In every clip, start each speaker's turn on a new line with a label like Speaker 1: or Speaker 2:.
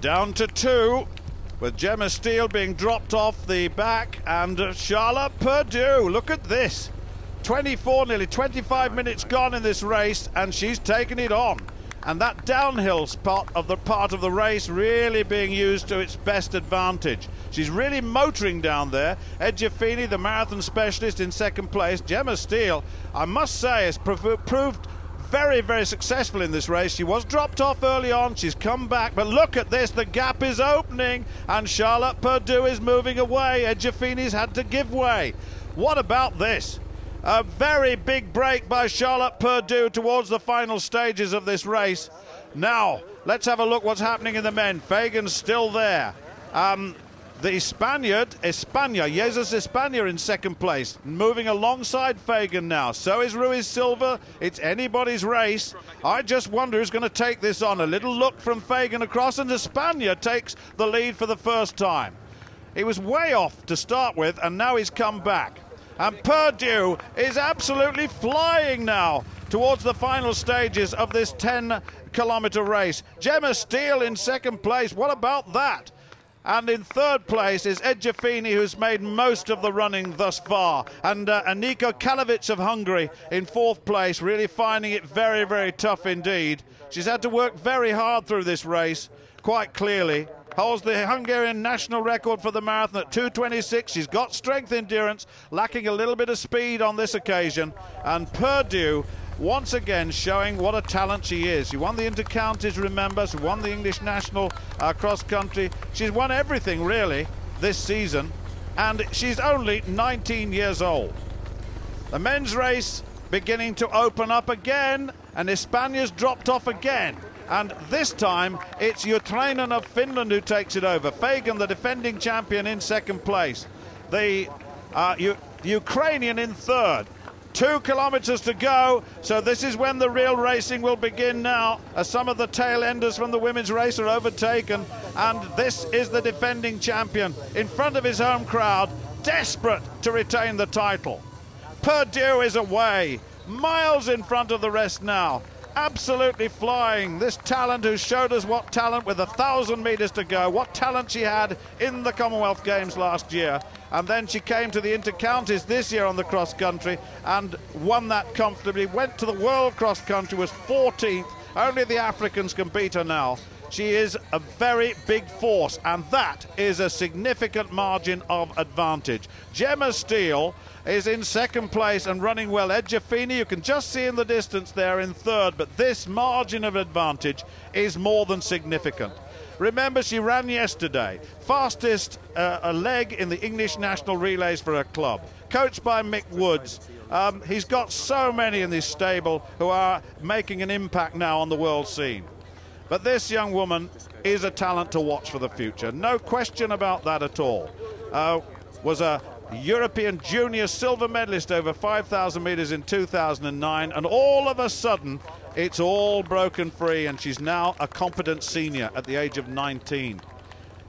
Speaker 1: down to 2, with Gemma Steele being dropped off the back, and Charlotte Purdue. Look at this. 24, nearly 25 minutes gone in this race, and she's taken it on. And that downhill part of the race really being used to its best advantage. She's really motoring down there. Edjafini, the marathon specialist, in second place. Gemma Steele, I must say, has proved very, very successful in this race. She was dropped off early on. She's come back. But look at this. The gap is opening, and Charlotte Purdue is moving away. Edjafini's had to give way. What about this? A very big break by Charlotte Purdue towards the final stages of this race. Now, let's have a look what's happening in the men. Fagan's still there. The Spaniard, Jesus España in second place, moving alongside Fagan now. So is Ruiz Silva. It's anybody's race. I just wonder who's going to take this on. A little look from Fagan across, and España takes the lead for the first time. He was way off to start with, and now he's come back. And Purdue is absolutely flying now towards the final stages of this 10-kilometre race. Gemma Steele in second place. What about that? And in third place is Edjafini, who's made most of the running thus far. And Aniko Kalovic of Hungary in fourth place, really finding it very, very tough indeed. She's had to work very hard through this race, quite clearly. Holds the Hungarian national record for the marathon at 2:26. She's got strength endurance, lacking a little bit of speed on this occasion. And Purdue, once again, showing what a talent she is. She won the Intercounties, remember. She won the English national cross-country. She's won everything, really, this season. And she's only 19 years old. The men's race beginning to open up again, and España's dropped off again. And this time, it's Jutrainen of Finland who takes it over. Fagan, the defending champion, in second place. The Ukrainian in third. 2 kilometres to go, so this is when the real racing will begin now, as some of the tail enders from the women's race are overtaken. And this is the defending champion in front of his home crowd, desperate to retain the title. Purdue is away, miles in front of the rest now. Absolutely flying. This talent who showed us what talent with 1,000 metres to go, what talent she had in the Commonwealth Games last year. And then she came to the Intercounties this year on the cross-country and won that comfortably. Went to the World Cross-Country, was 14th. Only the Africans can beat her now. She is a very big force, and that is a significant margin of advantage. Gemma Steele is in second place and running well. Edjafini, you can just see in the distance there, in third, but this margin of advantage is more than significant. Remember, she ran yesterday, fastest leg in the English national relays for her club, coached by Mick Woods. He's got so many in this stable who are making an impact now on the world scene. But this young woman is a talent to watch for the future. No question about that at all. Was a European junior silver medalist over 5,000 metres in 2009, and all of a sudden it's all broken free, and she's now a competent senior at the age of 19.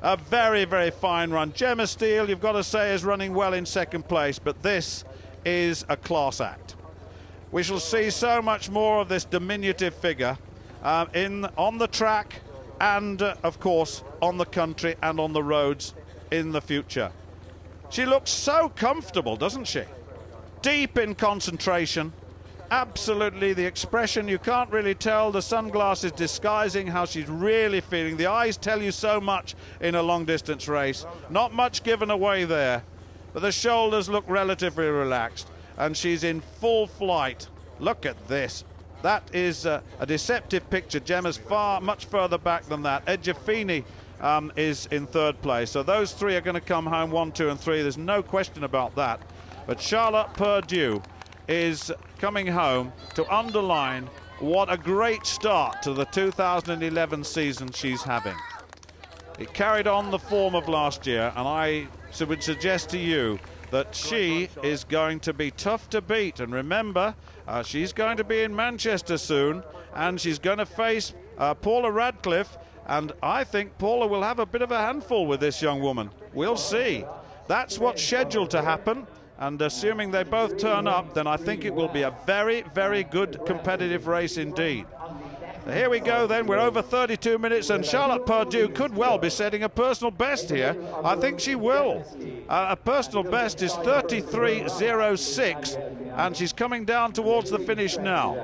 Speaker 1: A very, very fine run. Gemma Steele, you've got to say, is running well in second place, but this is a class act. We shall see so much more of this diminutive figure on the track and, of course, on the country and on the roads in the future. She looks so comfortable, doesn't she? Deep in concentration. Absolutely, the expression, you can't really tell. The sunglasses disguising how she's really feeling. The eyes tell you so much in a long-distance race. Not much given away there. But the shoulders look relatively relaxed. And she's in full flight. Look at this. That is a deceptive picture. Gemma's much further back than that. Edjafini is in third place. So those three are going to come home, 1, 2 and 3. There's no question about that. But Charlotte Purdue is coming home to underline what a great start to the 2011 season she's having. It carried on the form of last year, and I would suggest to you that she is going to be tough to beat. And remember, she's going to be in Manchester soon, and she's going to face Paula Radcliffe, and I think Paula will have a bit of a handful with this young woman. We'll see. That's what's scheduled to happen, and assuming they both turn up, then I think it will be a very, very good competitive race indeed. Here we go then, we're over 32 minutes and Charlotte Purdue could well be setting a personal best here. I think she will. A personal best is 33.06 and she's coming down towards the finish now.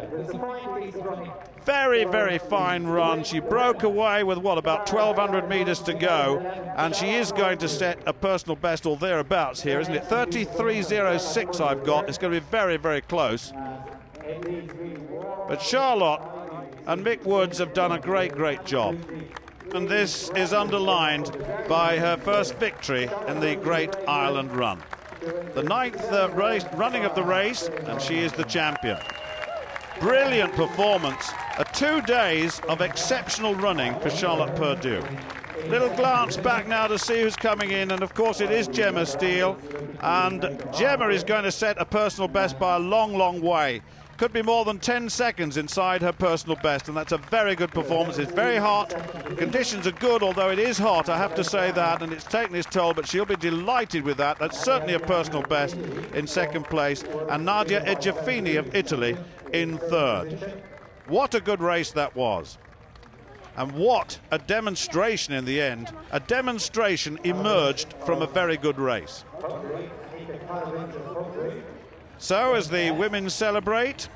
Speaker 1: Very, very fine run. She broke away with, what, about 1,200 meters to go, and she is going to set a personal best or thereabouts here, isn't it? 33.06 I've got. It's going to be very, very close. But Charlotte and Mick Woods have done a great, great job. And this is underlined by her first victory in the Great Ireland Run. The 9th running of the race, and she is the champion. Brilliant performance. 2 days of exceptional running for Charlotte Purdue. Little glance back now to see who's coming in, and of course it is Gemma Steele. And Gemma is going to set a personal best by a long, long way. Could be more than 10 seconds inside her personal best, and that's a very good performance. It's very hot. Conditions are good, although it is hot, I have to say that, and it's taken its toll, but she'll be delighted with that. That's certainly a personal best in second place, and Nadia Ejafini of Italy in third. What a good race that was. And what a demonstration in the end. A demonstration emerged from a very good race. So as the women celebrate,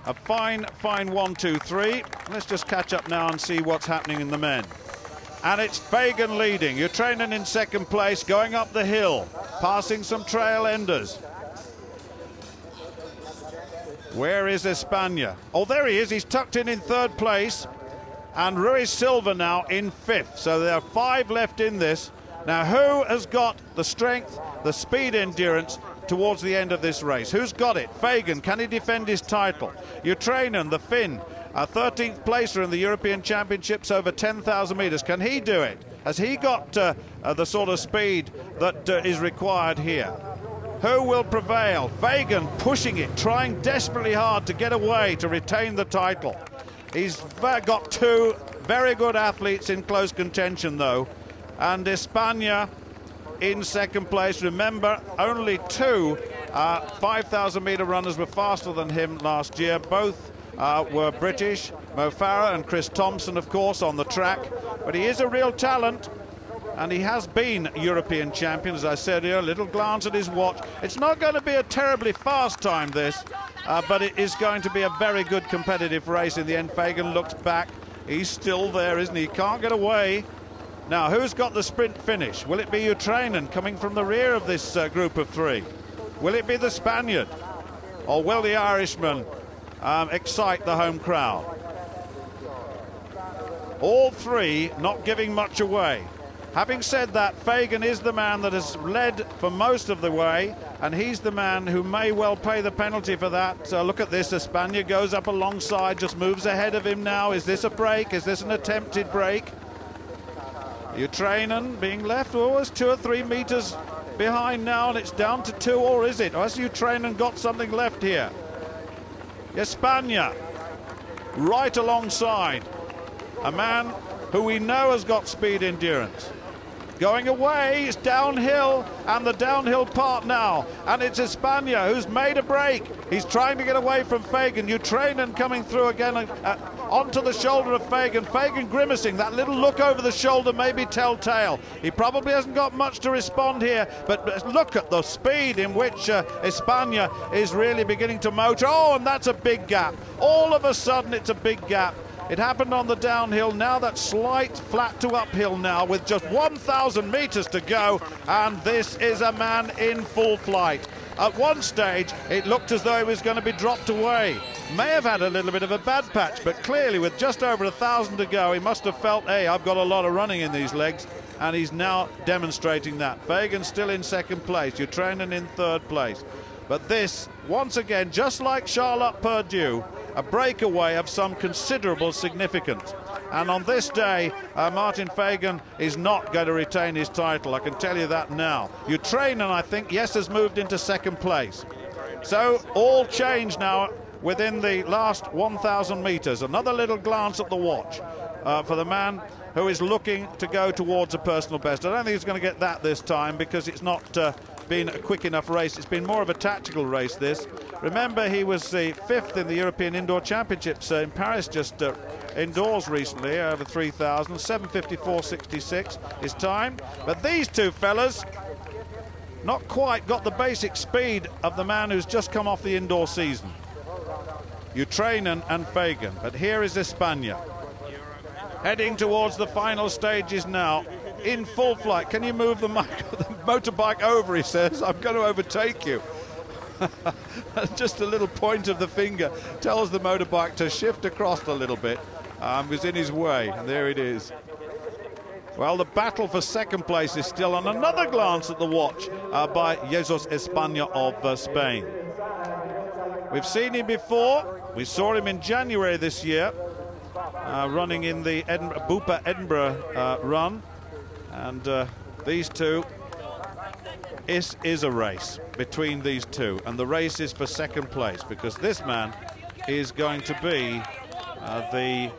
Speaker 1: a fine 1, 2, 3. Let's just catch up now and see what's happening in the men. And it's Fagan leading. Utrainen in second place, going up the hill, passing some trail enders. Where is España? Oh, there he is. He's tucked in third place. And Ruiz Silva now in 5th. So there are 5 left in this. Now, who has got the strength, the speed endurance towards the end of this race? Who's got it? Fagan, can he defend his title? Utrainen, the Finn, a 13th placer in the European Championships over 10,000 metres. Can he do it? Has he got the sort of speed that is required here? Who will prevail? Fagan pushing it, trying desperately hard to get away to retain the title. He's got 2 very good athletes in close contention, though. And España in second place. Remember, only 2 5,000-metre runners were faster than him last year. Both were British, Mo Farah and Chris Thompson, of course, on the track. But he is a real talent, and he has been European champion, as I said earlier. A little glance at his watch. It's not going to be a terribly fast time, this, but it is going to be a very good competitive race in the end. Fagan looks back. He's still there, isn't he? He can't get away. Now, who's got the sprint finish? Will it be Utrainen coming from the rear of this group of 3? Will it be the Spaniard? Or will the Irishman excite the home crowd? All 3 not giving much away. Having said that, Fagan is the man that has led for most of the way, and he's the man who may well pay the penalty for that. Look at this, España goes up alongside, just moves ahead of him now. Is this a break? Is this an attempted break? Utrainen being left, it's 2 or 3 meters behind now, and it's down to 2, or is it? Or has Utrainen got something left here? España right alongside a man who we know has got speed endurance. Going away, it's downhill, and the downhill part now, and it's España who's made a break. He's trying to get away from Fagan. Utrainen coming through again onto the shoulder of Fagan. Fagan grimacing. That little look over the shoulder may be telltale. He probably hasn't got much to respond here, but look at the speed in which España is really beginning to motor. Oh, and that's a big gap. All of a sudden, it's a big gap. It happened on the downhill. Now that slight flat to uphill now with just 1,000 meters to go, and this is a man in full flight. At one stage, it looked as though he was going to be dropped away. May have had a little bit of a bad patch, but clearly with just over 1,000 to go, he must have felt, hey, I've got a lot of running in these legs, and he's now demonstrating that. Fagan still in second place, Utrainen in third place. But this, once again, just like Charlotte Purdue, a breakaway of some considerable significance. And on this day, Martin Fagan is not going to retain his title, I can tell you that now. Utrainen, I think, yes, has moved into second place. So all change now within the last 1,000 meters. Another little glance at the watch for the man who is looking to go towards a personal best. I don't think he's going to get that this time because it's not been a quick enough race. It's been more of a tactical race, this. Remember, he was the 5th in the European Indoor Championships in Paris just indoors recently, over 3,000. 7:54.66 his time. But these two fellas not quite got the basic speed of the man who's just come off the indoor season, Utrainen and Fagan. But here is España, heading towards the final stages now, in full flight. Can you move the motorbike over, he says. I'm going to overtake you. Just a little point of the finger tells the motorbike to shift across a little bit. Was in his way, and there it is. Well, the battle for second place is still on. Another glance at the watch by Jesus España of Spain. We've seen him before. We saw him in January this year, running in the Bupa Edinburgh run. And these two, is a race between these two. And the race is for second place, because this man is going to be the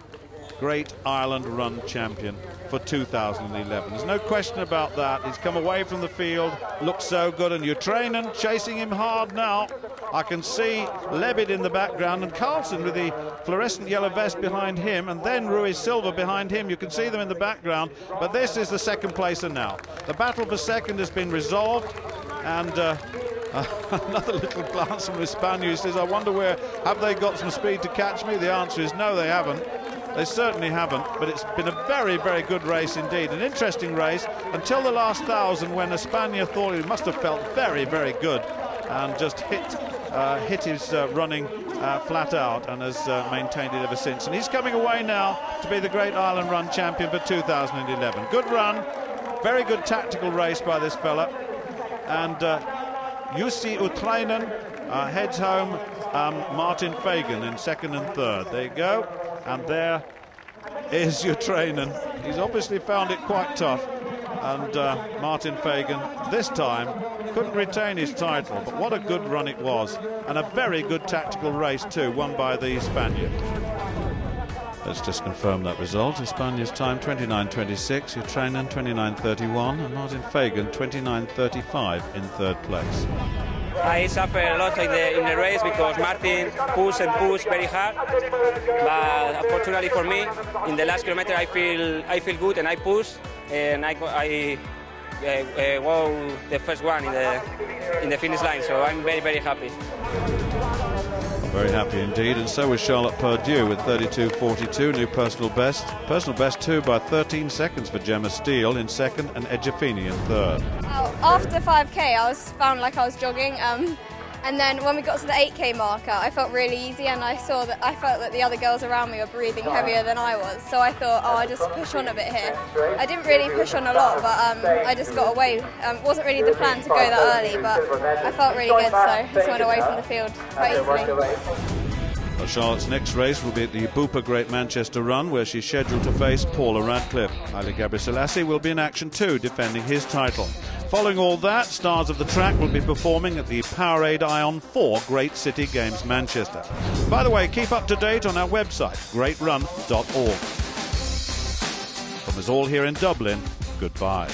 Speaker 1: Great Ireland Run champion for 2011. There's no question about that. He's come away from the field, looks so good, and Utrainen chasing him hard now. I can see Lebed in the background and Carlson with the fluorescent yellow vest behind him, and then Ruiz Silva behind him. You can see them in the background, but this is the second placer now. The battle for second has been resolved, and another little glance from España, who says, I wonder have they got some speed to catch me? The answer is no, they haven't. They certainly haven't, but it's been a very, very good race indeed. An interesting race until the last 1,000, when España thought he must have felt very, very good and just hit his running flat out, and has maintained it ever since. And he's coming away now to be the Great Ireland Run champion for 2011. Good run, very good tactical race by this fella. And Jussi Utrainen heads home Martin Fagan in second and third. There you go. And there is Utrainen. He's obviously found it quite tough. And Martin Fagan, this time, couldn't retain his title. But what a good run it was. And a very good tactical race, too, won by the Spaniard. Let's just confirm that result. España's time, 29.26. Utrainen, 29.31. And Martin Fagan, 29.35 in third place.
Speaker 2: I suffered a lot in the race because Martin pushed very hard, but unfortunately for me, in the last kilometer I feel good, and I push, and I won the first one in the finish line. So I'm very, very happy.
Speaker 1: Very happy indeed, and so was Charlotte Purdue with 32.42, new personal best. Personal best too by 13 seconds for Gemma Steele in second, and Ejafini in third.
Speaker 3: After 5k I found like I was jogging, and then when we got to the 8k marker I felt really easy, and I felt that the other girls around me were breathing heavier than I was, so I thought, oh, I'll just push on a bit here. I didn't really push on a lot, but I just got away. It wasn't really the plan to go that early, but I felt really good, so I just went away from the field quite easily.
Speaker 1: Well, Charlotte's next race will be at the Bupa Great Manchester Run, where she's scheduled to face Paula Radcliffe. Haile Gebrselassie will be in action too, defending his title. Following all that, stars of the track will be performing at the Powerade Ion 4 Great City Games Manchester. By the way, keep up to date on our website, greatrun.org. From us all here in Dublin, goodbye.